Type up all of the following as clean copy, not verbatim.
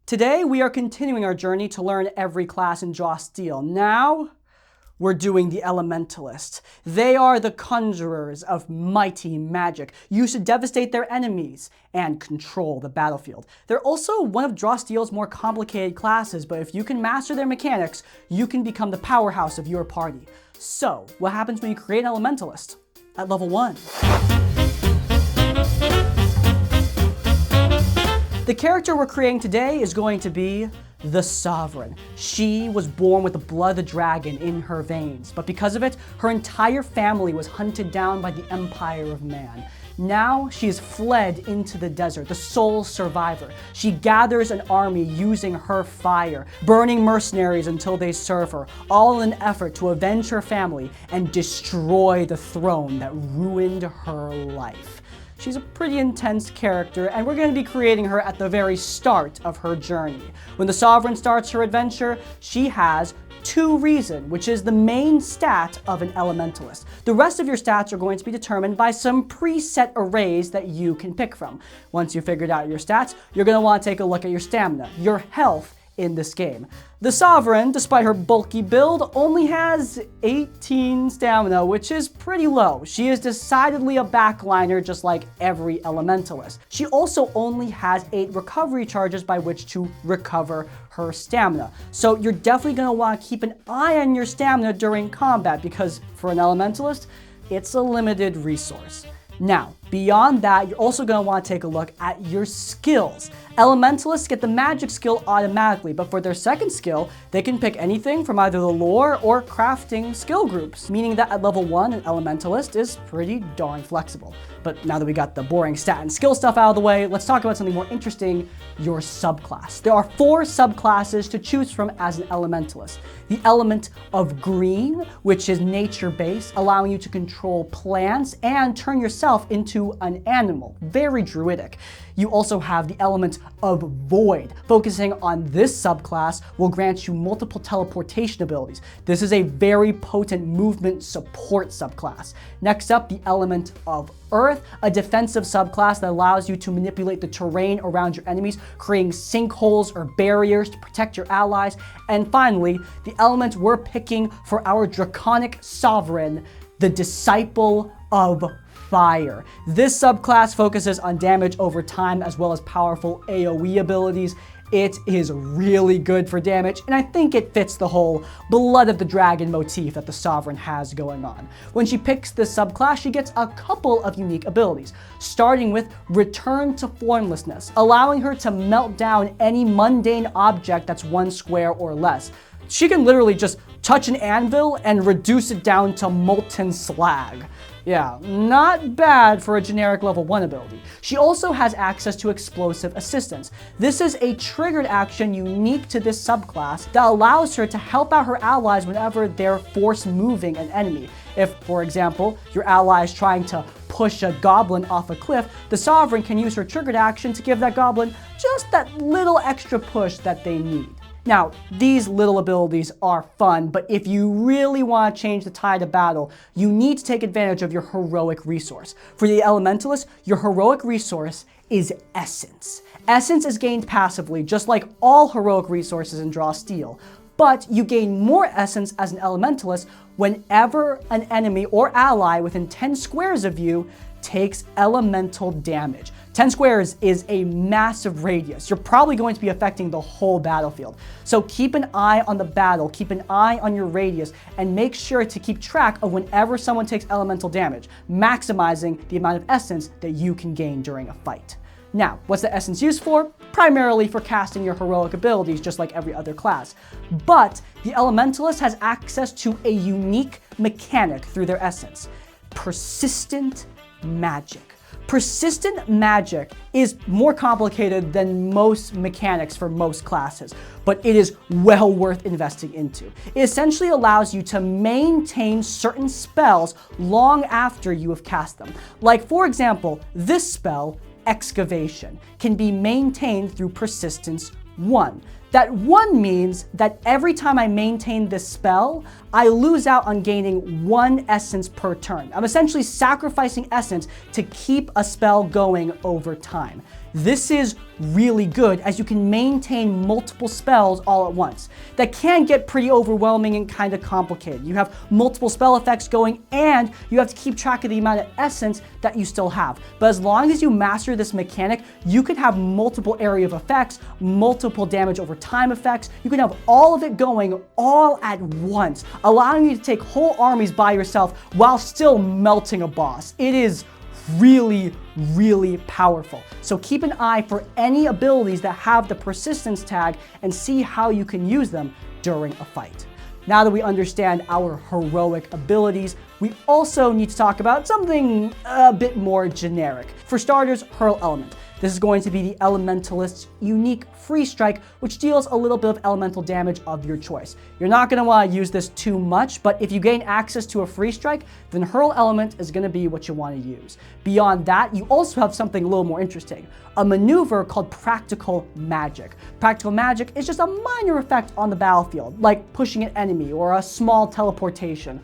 Today we are continuing our journey to learn every class in Draw Steel. Now we're doing the Elementalist. They are the conjurers of mighty magic, used to devastate their enemies and control the battlefield. They're also one of Draw Steel's more complicated classes, but if you can master their mechanics, you can become the powerhouse of your party. So, what happens when you create an Elementalist? At level 1. The character we're creating today is going to be the Sovereign. She was born with the blood of the dragon in her veins, but because of it, her entire family was hunted down by the Empire of Man. Now she has fled into the desert, the sole survivor. She gathers an army using her fire, burning mercenaries until they serve her, all in an effort to avenge her family and destroy the throne that ruined her life. She's a pretty intense character, and we're going to be creating her at the very start of her journey. When the Sovereign starts her adventure, she has 2 reason, which is the main stat of an Elementalist. The rest of your stats are going to be determined by some preset arrays that you can pick from. Once you've figured out your stats, you're going to want to take a look at your stamina, your health in this game. The Sovereign, despite her bulky build, only has 18 stamina, which is pretty low. She is decidedly a backliner just like every Elementalist. She also only has 8 recovery charges by which to recover her stamina. So you're definitely going to want to keep an eye on your stamina during combat because for an Elementalist, it's a limited resource. Now, beyond that, you're also going to want to take a look at your skills. Elementalists get the magic skill automatically, but for their second skill, they can pick anything from either the lore or crafting skill groups, meaning that at level 1, an Elementalist is pretty darn flexible. But now that we got the boring stat and skill stuff out of the way, let's talk about something more interesting, your subclass. There are 4 subclasses to choose from as an Elementalist. The element of green, which is nature-based, allowing you to control plants and turn yourself into an animal. Very druidic. You also have the element of void. Focusing on this subclass will grant you multiple teleportation abilities. This is a very potent movement support subclass. Next up, the element of earth, a defensive subclass that allows you to manipulate the terrain around your enemies, creating sinkholes or barriers to protect your allies. And finally, the element we're picking for our draconic sovereign, the disciple of fire. This subclass focuses on damage over time as well as powerful AoE abilities. It is really good for damage, and I think it fits the whole blood of the dragon motif that the Sovereign has going on. When she picks this subclass, she gets a couple of unique abilities, starting with Return to Formlessness, allowing her to melt down any mundane object that's 1 square or less. She can literally just touch an anvil and reduce it down to molten slag. Yeah, not bad for a generic level 1 ability. She also has access to Explosive Assistance. This is a triggered action unique to this subclass that allows her to help out her allies whenever they're force moving an enemy. If, for example, your ally is trying to push a goblin off a cliff, the Sovereign can use her triggered action to give that goblin just that little extra push that they need. Now, these little abilities are fun, but if you really want to change the tide of battle, you need to take advantage of your heroic resource. For the Elementalist, your heroic resource is Essence. Essence is gained passively, just like all heroic resources in Draw Steel, but you gain more Essence as an Elementalist whenever an enemy or ally within 10 squares of you takes elemental damage. 10 squares is a massive radius. You're probably going to be affecting the whole battlefield. So keep an eye on the battle, keep an eye on your radius, and make sure to keep track of whenever someone takes elemental damage, maximizing the amount of essence that you can gain during a fight. Now, what's the essence used for? Primarily for casting your heroic abilities, just like every other class. But the Elementalist has access to a unique mechanic through their essence: persistent magic. Persistent magic is more complicated than most mechanics for most classes, but it is well worth investing into. It essentially allows you to maintain certain spells long after you have cast them. Like, for example, this spell, Excavation, can be maintained through Persistence 1. That 1 means that every time I maintain this spell, I lose out on gaining 1 essence per turn. I'm essentially sacrificing essence to keep a spell going over time. This is really good as you can maintain multiple spells all at once. That can get pretty overwhelming and kind of complicated. You have multiple spell effects going and you have to keep track of the amount of essence that you still have. But as long as you master this mechanic, you can have multiple area of effects, multiple damage over time effects. You can have all of it going all at once, allowing you to take whole armies by yourself while still melting a boss. It is really, really powerful. So keep an eye for any abilities that have the persistence tag and see how you can use them during a fight. Now that we understand our heroic abilities, we also need to talk about something a bit more generic. For starters, Hurl Element. This is going to be the Elementalist's unique free strike, which deals a little bit of elemental damage of your choice. You're not going to want to use this too much, but if you gain access to a free strike, then Hurl Element is going to be what you want to use. Beyond that, you also have something a little more interesting, a maneuver called Practical Magic. Practical Magic is just a minor effect on the battlefield, like pushing an enemy or a small teleportation.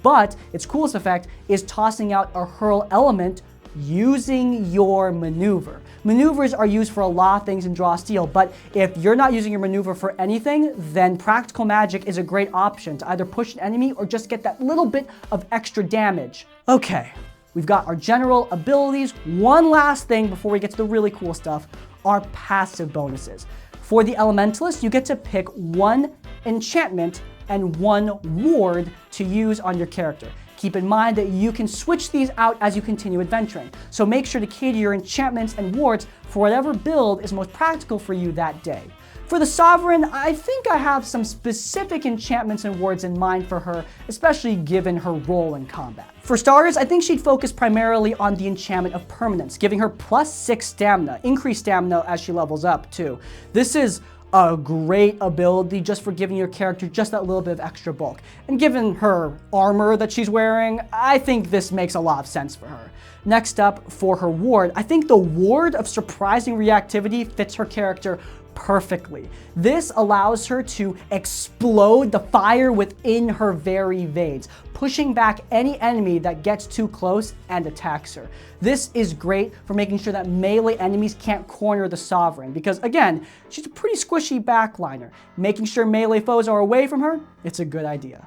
But its coolest effect is tossing out a Hurl Element using your maneuver. Maneuvers are used for a lot of things in Draw Steel, but if you're not using your maneuver for anything, then Practical Magic is a great option to either push an enemy or just get that little bit of extra damage. Okay, we've got our general abilities. One last thing before we get to the really cool stuff, our passive bonuses. For the Elementalist, you get to pick one enchantment and one ward to use on your character. Keep in mind that you can switch these out as you continue adventuring, so make sure to cater your enchantments and wards for whatever build is most practical for you that day. For the Sovereign, I think I have some specific enchantments and wards in mind for her, especially given her role in combat. For starters, I think she'd focus primarily on the enchantment of permanence, giving her +6 stamina, increased stamina as she levels up too. This is a great ability just for giving your character just that little bit of extra bulk. And given her armor that she's wearing, I think this makes a lot of sense for her. Next up, for her ward, I think the Ward of Surprising Reactivity fits her character perfectly. This allows her to explode the fire within her very veins, pushing back any enemy that gets too close and attacks her. This is great for making sure that melee enemies can't corner the Sovereign, because again, she's a pretty squishy backliner. Making sure melee foes are away from her, it's a good idea.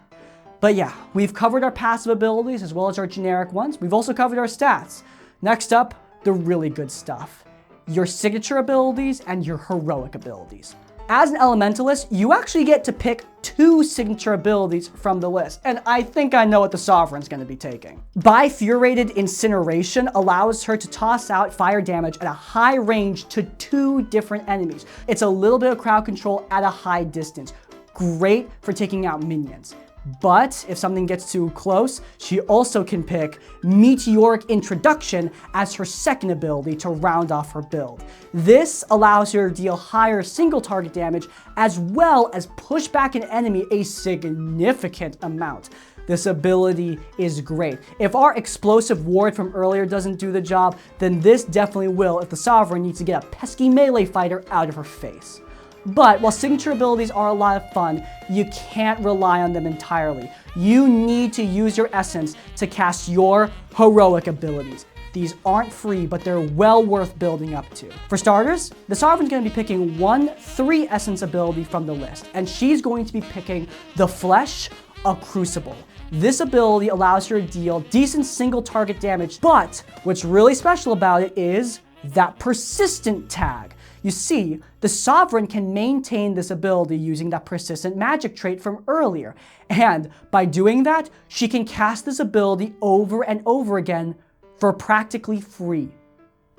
But yeah, we've covered our passive abilities as well as our generic ones. We've also covered our stats. Next up, the really good stuff. Your signature abilities and your heroic abilities. As an Elementalist, you actually get to pick 2 signature abilities from the list, and I think I know what the Sovereign's going to be taking. Bifuriated Incineration allows her to toss out fire damage at a high range to 2 different enemies. It's a little bit of crowd control at a high distance. Great for taking out minions. But if something gets too close, she also can pick Meteoric Introduction as her second ability to round off her build. This allows her to deal higher single target damage as well as push back an enemy a significant amount. This ability is great. If our explosive ward from earlier doesn't do the job, then this definitely will if the Sovereign needs to get a pesky melee fighter out of her face. But while signature abilities are a lot of fun, you can't rely on them entirely. You need to use your essence to cast your heroic abilities. These aren't free, but they're well worth building up to. For starters, the Sovereign's going to be picking one 3 essence ability from the list, and she's going to be picking the Flesh of Crucible. This ability allows her to deal decent single target damage, but what's really special about it is that persistent tag. You see, the Sovereign can maintain this ability using that persistent magic trait from earlier, and by doing that, she can cast this ability over and over again for practically free.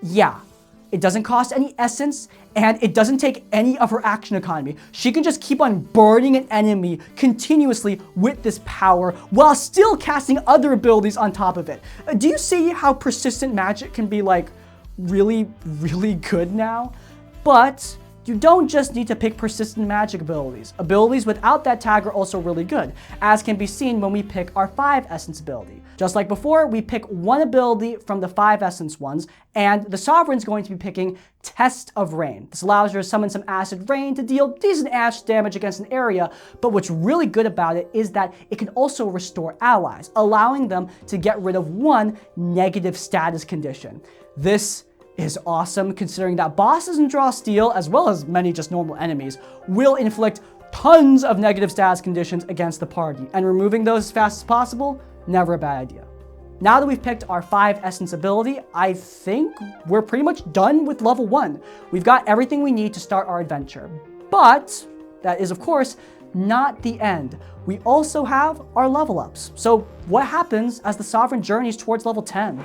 Yeah, it doesn't cost any essence, and it doesn't take any of her action economy. She can just keep on burning an enemy continuously with this power while still casting other abilities on top of it. Do you see how persistent magic can be like really, really good now? But you don't just need to pick persistent magic abilities. Abilities without that tag are also really good, as can be seen when we pick our 5 essence ability. Just like before, we pick one ability from the 5 essence ones, and the Sovereign's going to be picking Test of Rain. This allows her to summon some acid rain to deal decent acid damage against an area, but what's really good about it is that it can also restore allies, allowing them to get rid of one negative status condition. This is awesome, considering that bosses in Draw Steel, as well as many just normal enemies, will inflict tons of negative status conditions against the party, and removing those as fast as possible, never a bad idea. Now that we've picked our 5 essence ability, I think we're pretty much done with level 1. We've got everything we need to start our adventure. But that is, of course, not the end. We also have our level ups. So what happens as the Sovereign journeys towards level 10?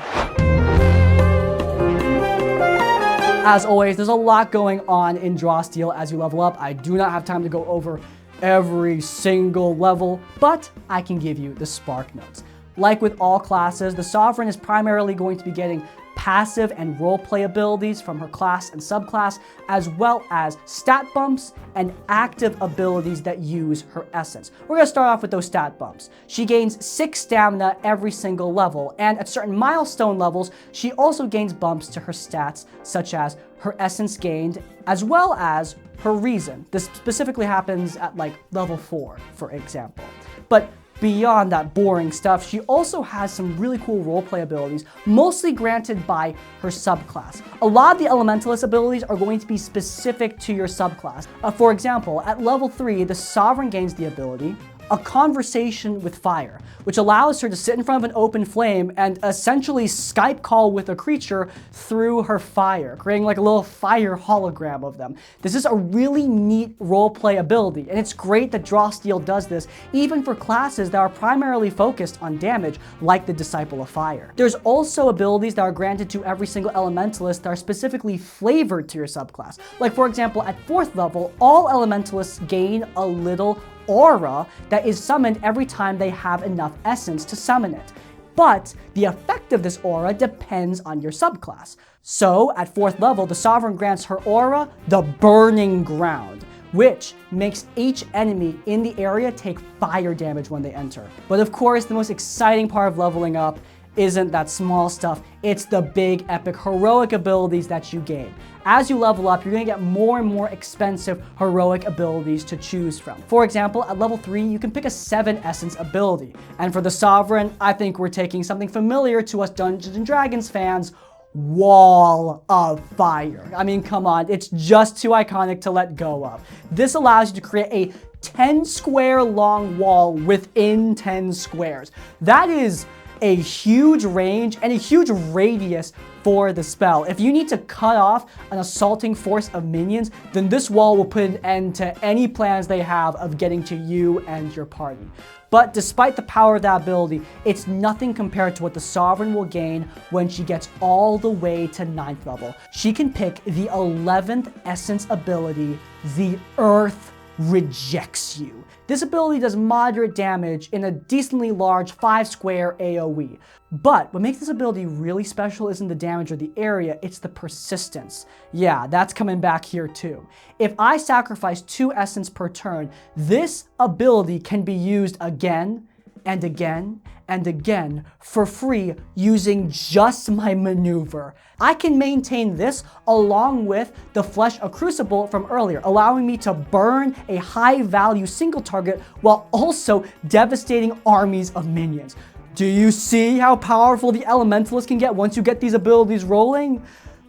As always, there's a lot going on in Draw Steel as you level up. I do not have time to go over every single level, but I can give you the spark notes. Like with all classes, the Sovereign is primarily going to be getting passive and roleplay abilities from her class and subclass, as well as stat bumps and active abilities that use her essence. We're going to start off with those stat bumps. She gains 6 stamina every single level, and at certain milestone levels, she also gains bumps to her stats, such as her essence gained, as well as her reason. This specifically happens at like level 4, for example. But beyond that boring stuff, she also has some really cool roleplay abilities, mostly granted by her subclass. A lot of the Elementalist abilities are going to be specific to your subclass. For example, at level 3, the Sovereign gains the ability a conversation with fire, which allows her to sit in front of an open flame and essentially Skype call with a creature through her fire, creating like a little fire hologram of them. This is a really neat roleplay ability, and it's great that Draw Steel does this, even for classes that are primarily focused on damage, like the Disciple of Fire. There's also abilities that are granted to every single Elementalist that are specifically flavored to your subclass. Like for example, at 4th level, all Elementalists gain a little aura that is summoned every time they have enough essence to summon it. But the effect of this aura depends on your subclass. So at 4th level, the Sovereign grants her aura the Burning Ground, which makes each enemy in the area take fire damage when they enter. But of course, the most exciting part of leveling up isn't that small stuff, it's the big epic heroic abilities that you gain. As you level up, you're going to get more and more expensive heroic abilities to choose from. For example, at level 3, you can pick a 7 essence ability. And for the Sovereign, I think we're taking something familiar to us Dungeons & Dragons fans, Wall of Fire. I mean, come on, it's just too iconic to let go of. This allows you to create a 10 square long wall within 10 squares. That is a huge range and a huge radius for the spell. If you need to cut off an assaulting force of minions, then this wall will put an end to any plans they have of getting to you and your party. But despite the power of that ability, it's nothing compared to what the Sovereign will gain when she gets all the way to 9th level. She can pick the 11th essence ability, the Earth Rejects You. This ability does moderate damage in a decently large 5 square AoE. But what makes this ability really special isn't the damage or the area, it's the persistence. Yeah, that's coming back here too. If I sacrifice 2 essence per turn, this ability can be used again and again and again for free using just my maneuver. I can maintain this along with the Flesh of Crucible from earlier, allowing me to burn a high value single target while also devastating armies of minions. Do you see how powerful the Elementalist can get once you get these abilities rolling?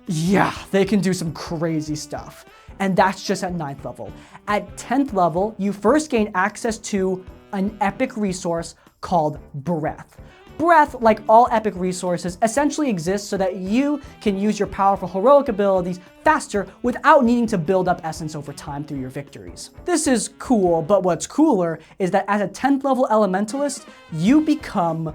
Yeah, they can do some crazy stuff. And that's just at 9th level. At 10th level, you first gain access to an epic resource called Breath. Breath, like all epic resources, essentially exists so that you can use your powerful heroic abilities faster without needing to build up essence over time through your victories. This is cool, but what's cooler is that as a 10th level Elementalist, you become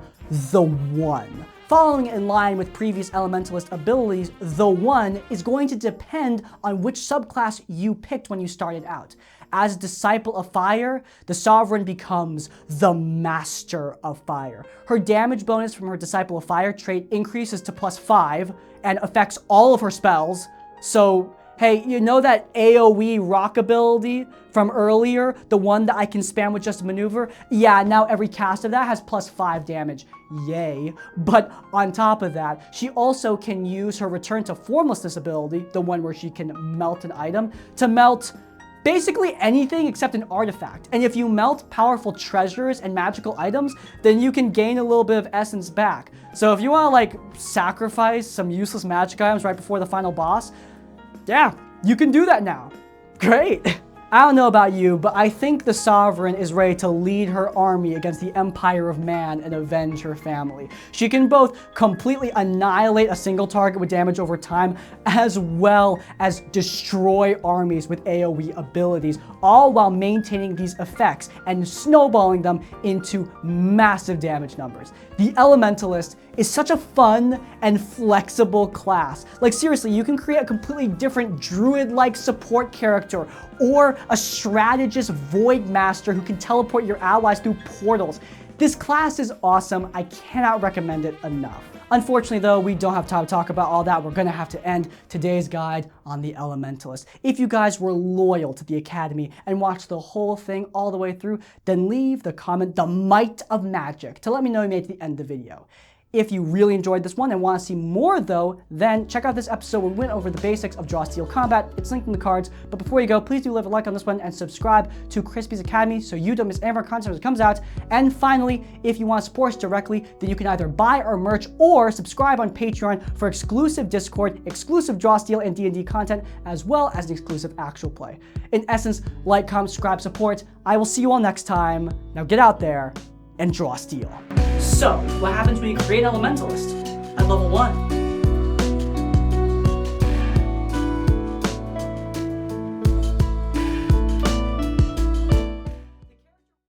the One. Following in line with previous Elementalist abilities, the One is going to depend on which subclass you picked when you started out. As Disciple of Fire, the Sovereign becomes the Master of Fire. Her damage bonus from her Disciple of Fire trait increases to +5 and affects all of her spells. So, hey, you know that AoE rock ability from earlier? The one that I can spam with just a maneuver? Yeah, now every cast of that has +5 damage. Yay. But on top of that, she also can use her Return to Formlessness ability, the one where she can melt an item, to melt basically anything except an artifact. And if you melt powerful treasures and magical items, then you can gain a little bit of essence back. So if you want to like sacrifice some useless magic items right before the final boss, yeah, you can do that now. Great. I don't know about you, but I think the Sovereign is ready to lead her army against the Empire of Man and avenge her family. She can both completely annihilate a single target with damage over time, as well as destroy armies with AoE abilities, all while maintaining these effects and snowballing them into massive damage numbers. The Elementalist is such a fun and flexible class. Like seriously, you can create a completely different druid-like support character or a strategist void master who can teleport your allies through portals. This class is awesome. I cannot recommend it enough. Unfortunately though, we don't have time to talk about all that. We're gonna have to end today's guide on the Elementalist. If you guys were loyal to the Academy and watched the whole thing all the way through, then leave the comment, the might of magic, to let me know you made it to the end of the video. If you really enjoyed this one and want to see more though, then check out this episode where we went over the basics of draw steel combat. It's linked in the cards. But before you go, please do leave a like on this one and subscribe to Crispy's Academy so you don't miss any of our content as it comes out. And finally, if you want to support us directly, then you can either buy our merch or subscribe on Patreon for exclusive Discord, exclusive draw steel and D&D content, as well as an exclusive actual play. In essence, like, comment, subscribe, support. I will see you all next time. Now get out there and draw steel. So, what happens when you create an Elementalist? At level 1,